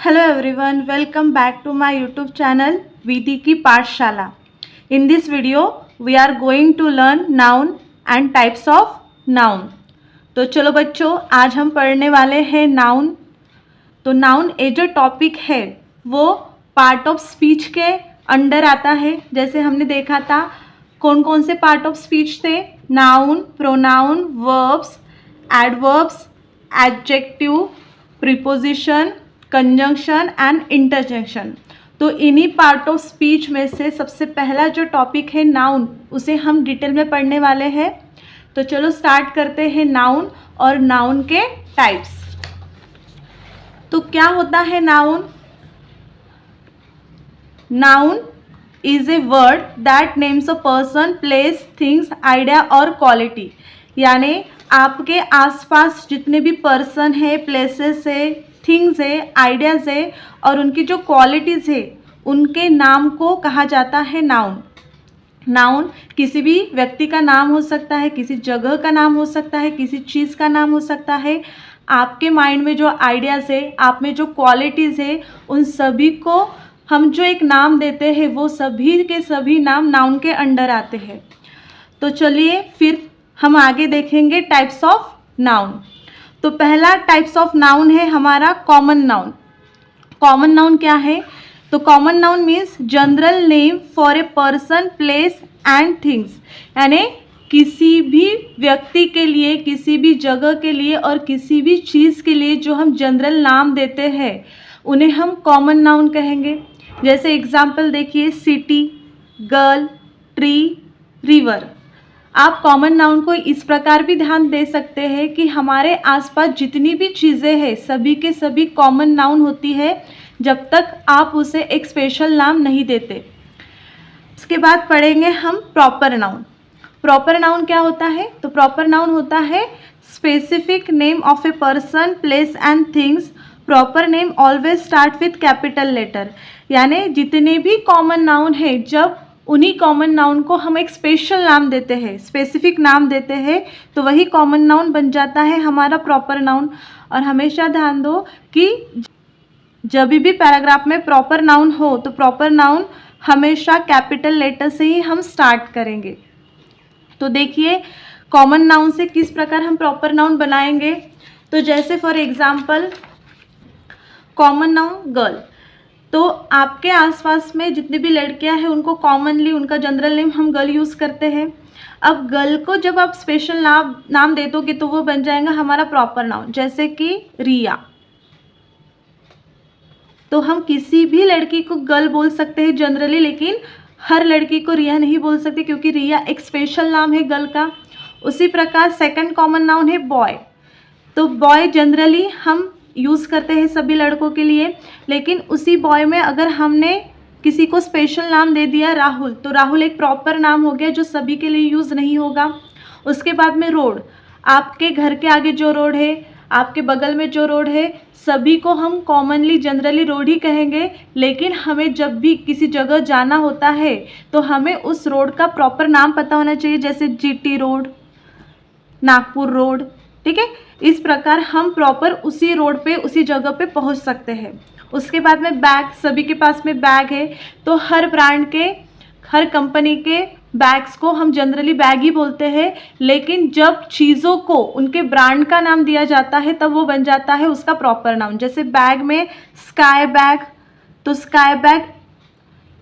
Hello everyone, welcome back to my YouTube channel Viti की पाठशाला. In this video, we are going to learn noun and types of noun. तो चलो बच्चों, आज हम पढ़ने वाले हैं नाउन. तो नाउन ये जो टॉपिक है वो पार्ट ऑफ स्पीच के अंडर आता है. जैसे हमने देखा था कौन कौन से पार्ट ऑफ स्पीच थे, noun, pronoun, verbs, adverbs, adjective, preposition, conjunction and interjection. तो इन्हीं पार्ट ऑफ स्पीच में से सबसे पहला जो टॉपिक है नाउन, उसे हम डिटेल में पढ़ने वाले हैं. तो चलो स्टार्ट करते हैं नाउन और नाउन के टाइप्स. तो क्या होता है noun? Noun is a word that names a person, place, things, idea और क्वालिटी. यानी आपके आसपास जितने भी पर्सन है, प्लेसेस है, थिंग्स है, आइडियाज़ है और उनकी जो क्वालिटीज़ है उनके नाम को कहा जाता है नाउन. नाउन किसी भी व्यक्ति का नाम हो सकता है, किसी जगह का नाम हो सकता है, किसी चीज़ का नाम हो सकता है. आपके माइंड में जो आइडियाज़ है, आप में जो क्वालिटीज़ है, उन सभी को हम जो एक नाम देते हैं वो सभी के सभी नाम नाउन के अंडर आते हैं. तो चलिए फिर हम आगे देखेंगे टाइप्स ऑफ नाउन. तो पहला टाइप्स ऑफ नाउन है हमारा कॉमन नाउन. कॉमन नाउन क्या है? तो common noun means general name for a person, place and things. यानी किसी भी व्यक्ति के लिए, किसी भी जगह के लिए और किसी भी चीज़ के लिए जो हम जनरल नाम देते हैं उन्हें हम कॉमन नाउन कहेंगे. जैसे एग्जाम्पल देखिए, सिटी, गर्ल, ट्री, रिवर. आप कॉमन नाउन को इस प्रकार भी ध्यान दे सकते हैं कि हमारे आसपास जितनी भी चीज़ें हैं सभी के सभी कॉमन नाउन होती है जब तक आप उसे एक स्पेशल नाम नहीं देते. उसके बाद पढ़ेंगे हम प्रॉपर नाउन. प्रॉपर नाउन क्या होता है? तो प्रॉपर नाउन होता है specific name of a person, place and things. Proper name always start with capital letter. यानी जितने भी कॉमन नाउन है, जब उन्हीं कॉमन नाउन को हम एक स्पेशल नाम देते हैं, स्पेसिफिक नाम देते हैं, तो वही कॉमन नाउन बन जाता है हमारा प्रॉपर नाउन. और हमेशा ध्यान दो कि जब भी पैराग्राफ में प्रॉपर नाउन हो तो प्रॉपर नाउन हमेशा कैपिटल लेटर से ही हम स्टार्ट करेंगे. तो देखिए कॉमन नाउन से किस प्रकार हम प्रॉपर नाउन बनाएंगे. तो जैसे for example common noun girl. तो आपके आसपास में जितनी भी लड़कियां हैं उनको कॉमनली उनका जनरल नेम हम गर्ल यूज़ करते हैं. अब गर्ल को जब आप स्पेशल नाम दे दोगे तो वो बन जाएगा हमारा प्रॉपर नाउन. जैसे कि रिया. तो हम किसी भी लड़की को गर्ल बोल सकते हैं जनरली, लेकिन हर लड़की को रिया नहीं बोल सकते क्योंकि रिया एक स्पेशल नाम है गर्ल का. उसी प्रकार सेकंड कॉमन नाउन है बॉय. तो बॉय जनरली हम यूज़ करते हैं सभी लड़कों के लिए, लेकिन उसी बॉय में अगर हमने किसी को स्पेशल नाम दे दिया राहुल, तो राहुल एक प्रॉपर नाम हो गया जो सभी के लिए यूज़ नहीं होगा. उसके बाद में रोड. आपके घर के आगे जो रोड है, आपके बगल में जो रोड है, सभी को हम कॉमनली जनरली रोड ही कहेंगे. लेकिन हमें जब भी किसी जगह जाना होता है तो हमें उस रोड का प्रॉपर नाम पता होना चाहिए. जैसे जीटी रोड, नागपुर रोड. ठीक है, इस प्रकार हम प्रॉपर उसी रोड पे, उसी जगह पे पहुंच सकते हैं. उसके बाद में बैग. सभी के पास में बैग है, तो हर ब्रांड के, हर कंपनी के बैग्स को हम जनरली बैग ही बोलते हैं. लेकिन जब चीज़ों को उनके ब्रांड का नाम दिया जाता है तब वो बन जाता है उसका प्रॉपर नाउन. जैसे बैग में स्काई बैग. तो स्काई बैग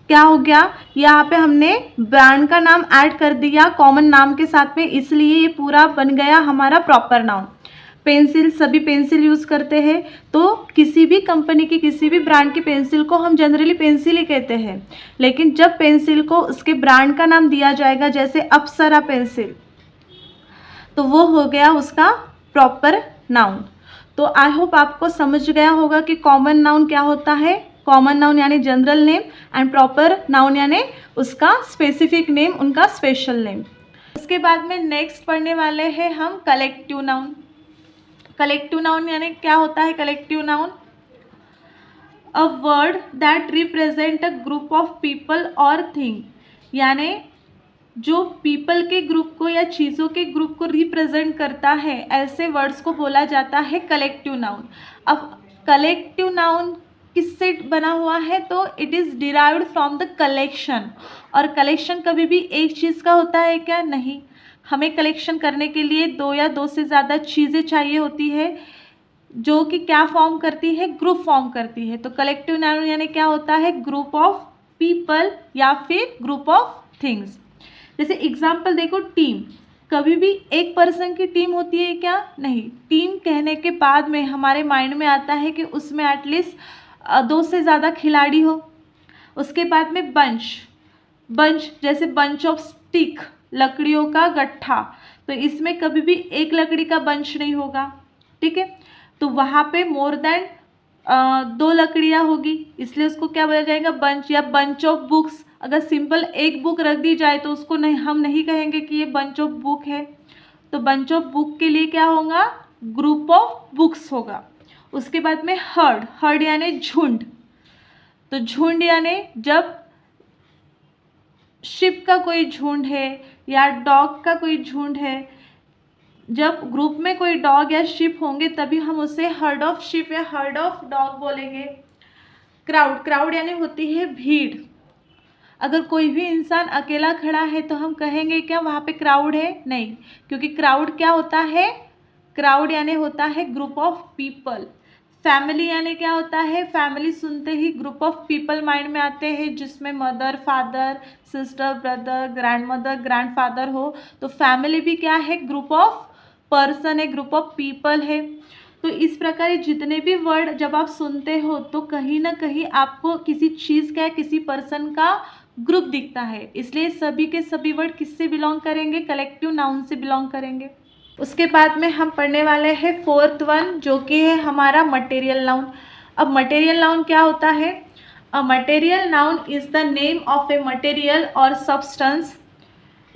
क्या हो गया, यहाँ पे हमने ब्रांड का नाम ऐड कर दिया कॉमन नाम के साथ में, इसलिए ये पूरा बन गया हमारा प्रॉपर नाउन. पेंसिल. सभी पेंसिल यूज़ करते हैं, तो किसी भी कंपनी की, किसी भी ब्रांड की पेंसिल को हम जनरली पेंसिल ही कहते हैं. लेकिन जब पेंसिल को उसके ब्रांड का नाम दिया जाएगा, जैसे अप्सरा पेंसिल, तो वो हो गया उसका प्रॉपर नाउन. तो आई होप आपको समझ गया होगा कि कॉमन नाउन क्या होता है. कॉमन नाउन यानी general name and proper noun यानी उसका स्पेसिफिक नेम, उनका स्पेशल नेम. उसके बाद में नेक्स्ट पढ़ने वाले हैं हम कलेक्टिव नाउन. कलेक्टिव नाउन यानी क्या होता है? Collective noun a word that represent a group of people और थिंग. यानी जो पीपल के ग्रुप को या चीज़ों के ग्रुप को रिप्रेजेंट करता है, ऐसे वर्ड्स को बोला जाता है कलेक्टिव नाउन. अब कलेक्टिव नाउन किससे बना हुआ है, तो it is derived from the collection. और कलेक्शन कभी भी एक चीज़ का होता है क्या? नहीं, हमें कलेक्शन करने के लिए दो या दो से ज़्यादा चीज़ें चाहिए होती है, जो कि क्या फॉर्म करती है? ग्रुप फॉर्म करती है। तो कलेक्टिव नाउन यानी क्या होता है? ग्रुप ऑफ पीपल या फिर ग्रुप ऑफ थिंग्स। जैसे एग्जाम्पल देखो, टीम, कभी भी एक पर्सन की टीम होती है क्या? नहीं। टीम कहने के बाद में हमारे माइंड में आता है कि उसमें एटलीस्ट दो से ज़्यादा खिलाड़ी हो। उसके बाद में बंच, बंच जैसे बंच ऑफ स्टिक, लकड़ियों का गट्ठा, तो इसमें कभी भी एक लकड़ी का बंच नहीं होगा, ठीक है। तो वहाँ पे मोर देन दो लकड़ियाँ होगी, इसलिए उसको क्या बोला जाएगा? बंच। या बंच ऑफ बुक्स, अगर सिंपल एक बुक रख दी जाए तो उसको नहीं, हम नहीं कहेंगे कि ये बंच ऑफ बुक है। तो बंच ऑफ बुक के लिए क्या होगा? ग्रुप ऑफ बुक्स होगा। उसके बाद में हर्ड, हर्ड यानी झुंड। तो झुंड यानी जब शिप का कोई झुंड है या डॉग का कोई झुंड है, जब ग्रुप में कोई डॉग या शिप होंगे तभी हम उसे हर्ड ऑफ शिप या हर्ड ऑफ डॉग बोलेंगे। क्राउड, क्राउड यानी होती है भीड़। अगर कोई भी इंसान अकेला खड़ा है तो हम कहेंगे क्या वहाँ पे क्राउड है? नहीं, क्योंकि क्राउड क्या होता है? क्राउड यानी होता है ग्रुप ऑफ पीपल। फैमिली यानी क्या होता है? फैमिली सुनते ही ग्रुप ऑफ पीपल माइंड में आते हैं, जिसमें mother, father, sister, brother, grandmother, grandfather हो। तो फैमिली भी क्या है? ग्रुप ऑफ पर्सन है, ग्रुप ऑफ पीपल है। तो इस प्रकार जितने भी वर्ड जब आप सुनते हो तो कहीं ना कहीं आपको किसी चीज़ का या किसी पर्सन का ग्रुप दिखता है, इसलिए सभी के सभी वर्ड किससे बिलोंग करेंगे? कलेक्टिव नाउन से बिलोंग करेंगे। उसके बाद में हम पढ़ने वाले हैं फोर्थ वन, जो कि है हमारा मटेरियल नाउन। अब मटेरियल नाउन क्या होता है? A material noun is the name of a material और substance.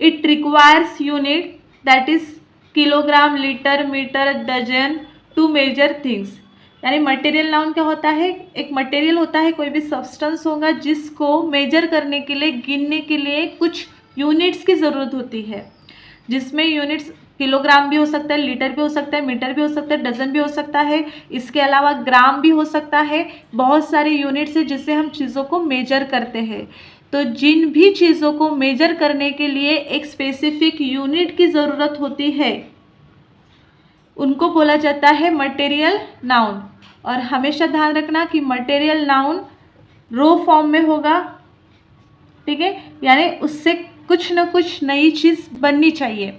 It requires unit that is kilogram, litre, metre, dozen to measure things. यानी मटेरियल नाउन क्या होता है? एक मटेरियल होता है, कोई भी सब्सटेंस होगा जिसको मेजर करने के लिए, गिनने के लिए कुछ यूनिट्स की ज़रूरत होती है, जिसमें यूनिट्स किलोग्राम भी हो सकता है, लीटर भी हो सकता है, मीटर भी हो सकता है, डजन भी हो सकता है, इसके अलावा ग्राम भी हो सकता है। बहुत सारे यूनिट्स है जिससे हम चीज़ों को मेजर करते हैं। तो जिन भी चीज़ों को मेजर करने के लिए एक स्पेसिफिक यूनिट की ज़रूरत होती है उनको बोला जाता है मटेरियल नाउन। और हमेशा ध्यान रखना कि मटेरियल नाउन रो फॉर्म में होगा, ठीक है, यानी उससे कुछ न कुछ नई चीज़ बननी चाहिए।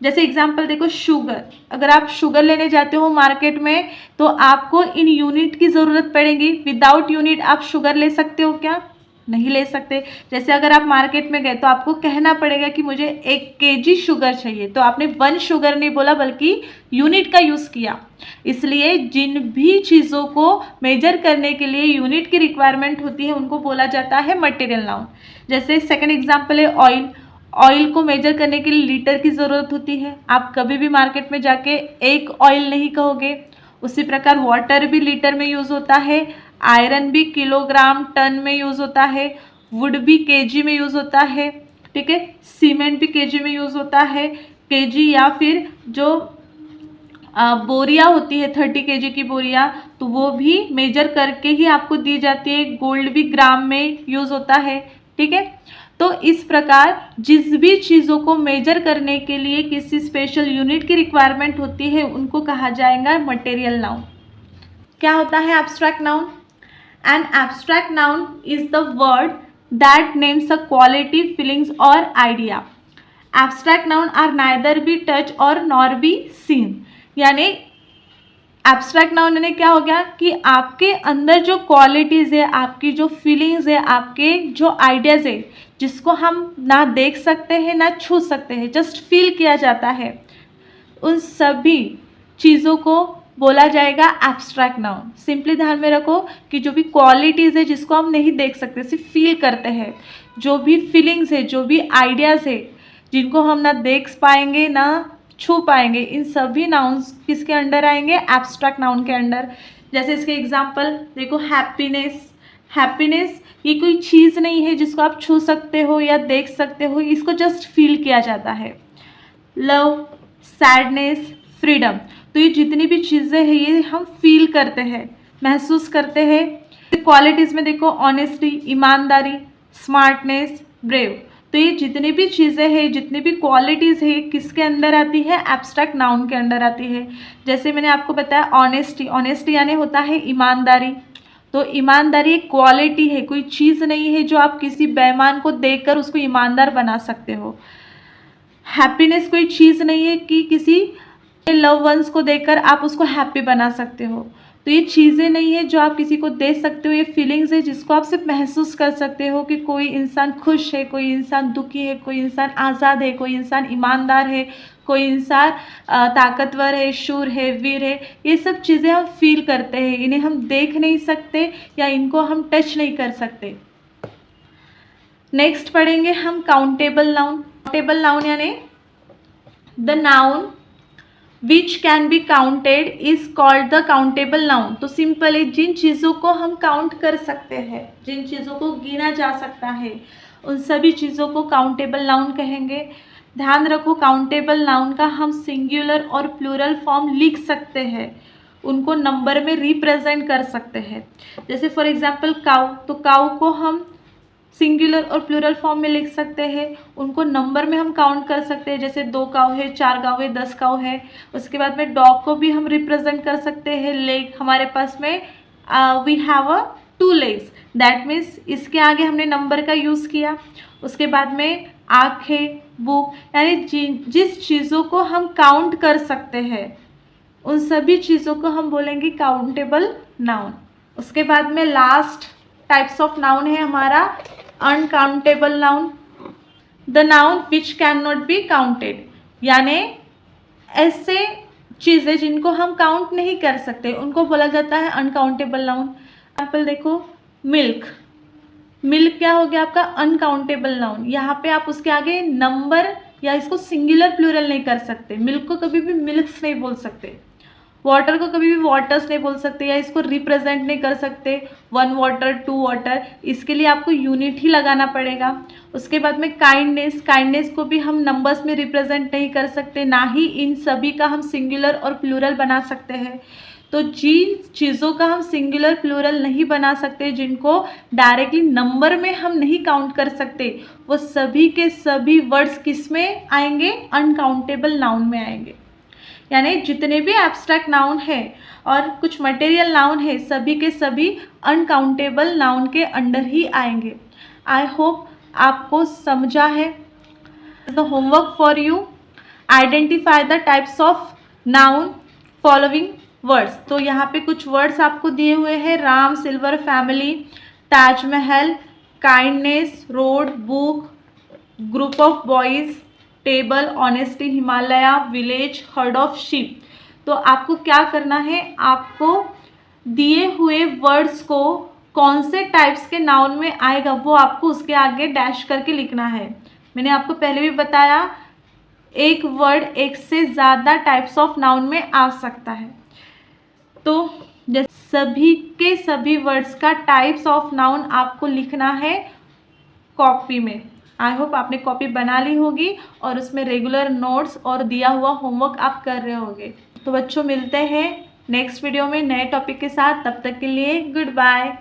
जैसे एग्जांपल देखो, शुगर, अगर आप शुगर लेने जाते हो मार्केट में तो आपको इन यूनिट की ज़रूरत पड़ेगी। विदाउट यूनिट आप शुगर ले सकते हो क्या? नहीं ले सकते। जैसे अगर आप मार्केट में गए तो आपको कहना पड़ेगा कि मुझे 1 kg शुगर चाहिए, तो आपने 1 शुगर नहीं बोला बल्कि यूनिट का यूज़ किया। इसलिए जिन भी चीज़ों को मेजर करने के लिए यूनिट की रिक्वायरमेंट होती है उनको बोला जाता है मटेरियल नाउन। जैसे सेकंड एग्जांपल है ऑयल। ऑयल को मेजर करने के लिए लीटर की ज़रूरत होती है। आप कभी भी मार्केट में जाके एक ऑयल नहीं कहोगे। उसी प्रकार वाटर भी लीटर में यूज़ होता है, आयरन भी किलोग्राम, टन में यूज़ होता है, वुड भी केजी में यूज़ होता है, ठीक है, सीमेंट भी केजी में यूज़ होता है, केजी, या फिर जो बोरियाँ होती है 30 kg की बोरियाँ, तो वो भी मेजर करके ही आपको दी जाती है। गोल्ड भी ग्राम में यूज़ होता है, ठीक है। तो इस प्रकार जिस भी चीज़ों को मेजर करने के लिए किसी स्पेशल यूनिट की रिक्वायरमेंट होती है उनको कहा जाएगा मटेरियल नाउन। क्या होता है abstract noun? An abstract noun is the word that names a quality, feelings और idea. Abstract noun are neither be touch और नॉर बी सीन। यानी एब्स्ट्रैक्ट नाउन यानी क्या हो गया कि आपके अंदर जो क्वालिटीज़ है, आपकी जो फीलिंग्स है, आपके जो आइडियाज़ है, जिसको हम ना देख सकते हैं ना छू सकते हैं, जस्ट फील किया जाता है, उन सभी चीज़ों को बोला जाएगा एब्स्ट्रैक्ट नाउन। सिंपली ध्यान में रखो कि जो भी क्वालिटीज़ है जिसको हम नहीं देख सकते, सिर्फ फील करते हैं, जो भी फीलिंग्स है, जो भी आइडियाज़ है, जिनको हम ना देख पाएंगे ना छू पाएंगे, इन सभी नाउन्स किसके अंडर आएंगे? एब्स्ट्रैक्ट नाउन के अंडर। जैसे इसके एग्जांपल देखो, हैप्पीनेस। हैप्पीनेस ये कोई चीज़ नहीं है जिसको आप छू सकते हो या देख सकते हो, इसको जस्ट फील किया जाता है। लव, सैडनेस, फ्रीडम, तो ये जितनी भी चीज़ें हैं ये हम फील करते हैं, महसूस करते हैं। क्वालिटीज़ में देखो ऑनेस्टी, ईमानदारी, स्मार्टनेस, ब्रेव। तो ये जितनी भी चीज़ें हैं, जितनी भी क्वालिटीज़ है, किसके अंदर आती है? एब्स्ट्रैक्ट नाउन के अंदर आती है। जैसे मैंने आपको बताया ऑनेस्टी, ऑनेस्टी यानी होता है ईमानदारी। तो ईमानदारी एक क्वालिटी है, कोई चीज़ नहीं है जो आप किसी बेईमान को देखकर उसको ईमानदार बना सकते हो। हैप्पीनेस कोई चीज़ नहीं है कि किसी लव वंस को देखकर आप उसको हैप्पी बना सकते हो। तो ये चीज़ें नहीं है जो आप किसी को दे सकते हो, ये फीलिंग्स है जिसको आप सिर्फ महसूस कर सकते हो कि कोई इंसान खुश है, कोई इंसान दुखी है, कोई इंसान आज़ाद है, कोई इंसान ईमानदार है, कोई इंसान ताकतवर है, शूर है, वीर है। ये सब चीज़ें हम फील करते हैं, इन्हें हम देख नहीं सकते या इनको हम टच नहीं कर सकते। नेक्स्ट पढ़ेंगे हम काउंटेबल नाउन। काउंटेबल नाउन यानी the noun which can be counted is called the countable noun. तो सिंपल है, जिन चीज़ों को हम काउंट कर सकते हैं, जिन चीज़ों को गिना जा सकता है, उन सभी चीज़ों को काउंटेबल नाउन कहेंगे। ध्यान रखो, काउंटेबल नाउन का हम सिंगुलर और प्लूरल फॉर्म लिख सकते हैं, उनको नंबर में रिप्रेजेंट कर सकते हैं। जैसे फॉर एग्जांपल काऊ, तो काऊ को हम सिंगुलर और प्लूरल फॉर्म में लिख सकते हैं, उनको नंबर में हम काउंट कर सकते हैं, जैसे 2 काऊ है, 4 काऊ है, 10 काऊ है। उसके बाद में डॉग को भी हम रिप्रेजेंट कर सकते हैं, लेग हमारे पास में we have a 2 legs, that means इसके आगे हमने नंबर का यूज़ किया। उसके बाद में आँखें, बुक, यानी जिस चीज़ों को हम काउंट कर सकते हैं उन सभी चीज़ों को हम बोलेंगे काउंटेबल नाउन। उसके बाद में लास्ट टाइप्स ऑफ नाउन है हमारा uncountable noun. The noun which can not be counted, यानी ऐसे चीज़ें जिनको हम काउंट नहीं कर सकते उनको बोला जाता है अनकाउंटेबल नाउन। एग्जाम्पल देखो, मिल्क, मिल्क क्या हो गया आपका? Uncountable noun. यहाँ पे आप उसके आगे नंबर या इसको सिंगुलर प्लूरल नहीं कर सकते, मिल्क को कभी भी मिल्क्स नहीं बोल सकते, वाटर को कभी भी वाटर्स नहीं बोल सकते, या इसको रिप्रेजेंट नहीं कर सकते 1 वाटर 2 वाटर, इसके लिए आपको यूनिट ही लगाना पड़ेगा। उसके बाद में काइंडनेस, काइंडनेस को भी हम नंबर्स में रिप्रेजेंट नहीं कर सकते, ना ही इन सभी का हम सिंगुलर और प्लूरल बना सकते हैं। तो जिन चीज़ों का हम सिंगुलर प्लूरल नहीं बना सकते, जिनको डायरेक्टली नंबर में हम नहीं काउंट कर सकते, वो सभी के सभी वर्ड्स किस में आएंगे? अनकाउंटेबल नाउन में आएंगे। यानी जितने भी एब्स्ट्रैक्ट नाउन है और कुछ मटेरियल नाउन है, सभी के सभी अनकाउंटेबल नाउन के अंडर ही आएंगे। आई होप आपको समझा है। The homework for you, identify the types of noun following words. तो यहाँ पे कुछ वर्ड्स आपको दिए हुए हैं, Ram, silver, family, Taj Mahal, kindness, road, book, group of boys, table, honesty, Himalaya, village, heard of sheep. तो आपको क्या करना है, आपको दिए हुए वर्ड्स को कौन से टाइप्स के नाउन में आएगा वो आपको उसके आगे डैश करके लिखना है। मैंने आपको पहले भी बताया, एक वर्ड एक से ज़्यादा टाइप्स ऑफ नाउन में आ सकता है। तो जैसे सभी के सभी वर्ड्स का टाइप्स ऑफ नाउन आपको लिखना है कॉपी में। आई होप आपने कॉपी बना ली होगी और उसमें रेगुलर नोट्स और दिया हुआ होमवर्क आप कर रहे होंगे। तो बच्चों, मिलते हैं नेक्स्ट वीडियो में नए टॉपिक के साथ। तब तक के लिए गुड बाय।